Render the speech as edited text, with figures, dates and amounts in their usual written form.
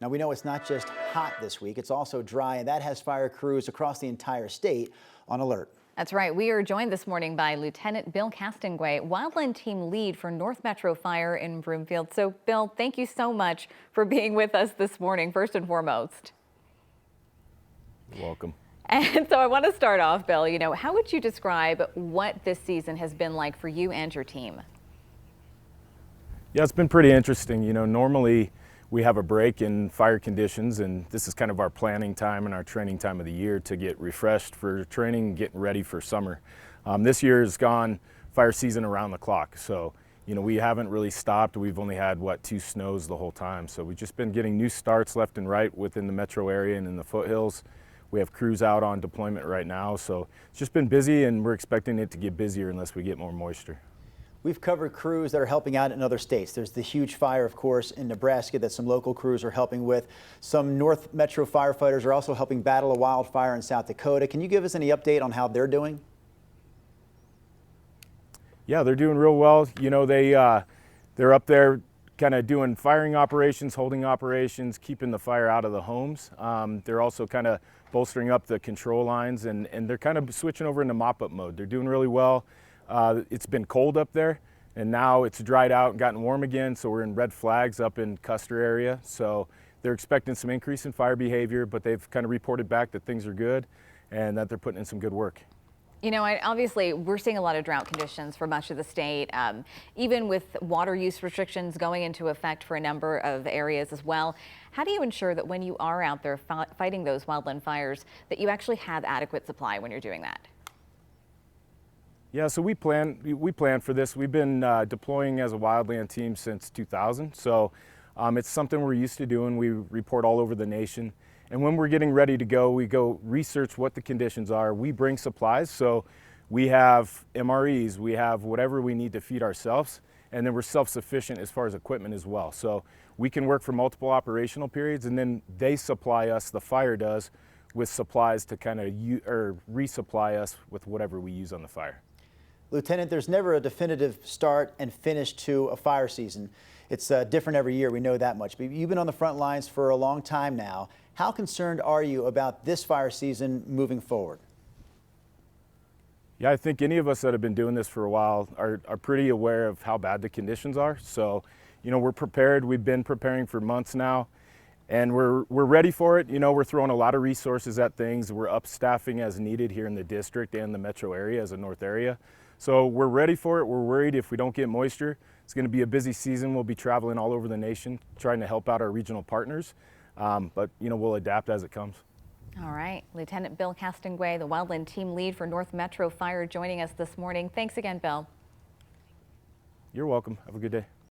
Now we know it's not just hot this week, it's also dry, and that has fire crews across the entire state on alert. That's right. We are joined this morning by Lieutenant Bill Castonguay, Wildland Team Lead for North Metro Fire in Broomfield. So, Bill, thank you so much for being with us this morning, first and foremost. You're welcome. And so I want to start off, Bill, how would you describe what this season has been like for you and your team? Yeah, it's been pretty interesting. Normally we have a break in fire conditions, and this is kind of our planning time and our training time of the year to get refreshed for training and getting ready for summer. This year has gone fire season around the clock. So, we haven't really stopped. We've only had, 2 snows the whole time. So we've just been getting new starts left and right within the metro area and in the foothills. We have crews out on deployment right now. So it's just been busy, and we're expecting it to get busier unless we get more moisture. We've covered crews that are helping out in other states. There's the huge fire, of course, in Nebraska that some local crews are helping with. Some North Metro firefighters are also helping battle a wildfire in South Dakota. Can you give us any update on how they're doing? Yeah, they're doing real well. They're up there kind of doing firing operations, holding operations, keeping the fire out of the homes. They're also kind of bolstering up the control lines, and they're kind of switching over into mop-up mode. They're doing really well. It's been cold up there, and now it's dried out and gotten warm again, so we're in red flags up in Custer area. So they're expecting some increase in fire behavior, but they've kind of reported back that things are good and that they're putting in some good work. Obviously, we're seeing a lot of drought conditions for much of the state, even with water use restrictions going into effect for a number of areas as well. How do you ensure that when you are out there fighting those wildland fires, that you actually have adequate supply when you're doing that? Yeah, so we plan for this. We've been deploying as a wildland team since 2000, so it's something we're used to doing. We report all over the nation, and when we're getting ready to go, we go research what the conditions are. We bring supplies, so we have MREs, we have whatever we need to feed ourselves, and then we're self-sufficient as far as equipment as well. So we can work for multiple operational periods, and then they supply us, the fire does, with supplies to kind of resupply us with whatever we use on the fire. Lieutenant, there's never a definitive start and finish to a fire season. It's different every year, we know that much. But you've been on the front lines for a long time now. How concerned are you about this fire season moving forward? Yeah, I think any of us that have been doing this for a while are pretty aware of how bad the conditions are. So, we're prepared. We've been preparing for months now, and we're ready for it. We're throwing a lot of resources at things. We're upstaffing as needed here in the district and the metro area as a north area. So we're ready for it. We're worried if we don't get moisture. It's going to be a busy season. We'll be traveling all over the nation trying to help out our regional partners. But we'll adapt as it comes. All right. Lieutenant Bill Castonguay, the Wildland Team Lead for North Metro Fire, joining us this morning. Thanks again, Bill. You're welcome. Have a good day.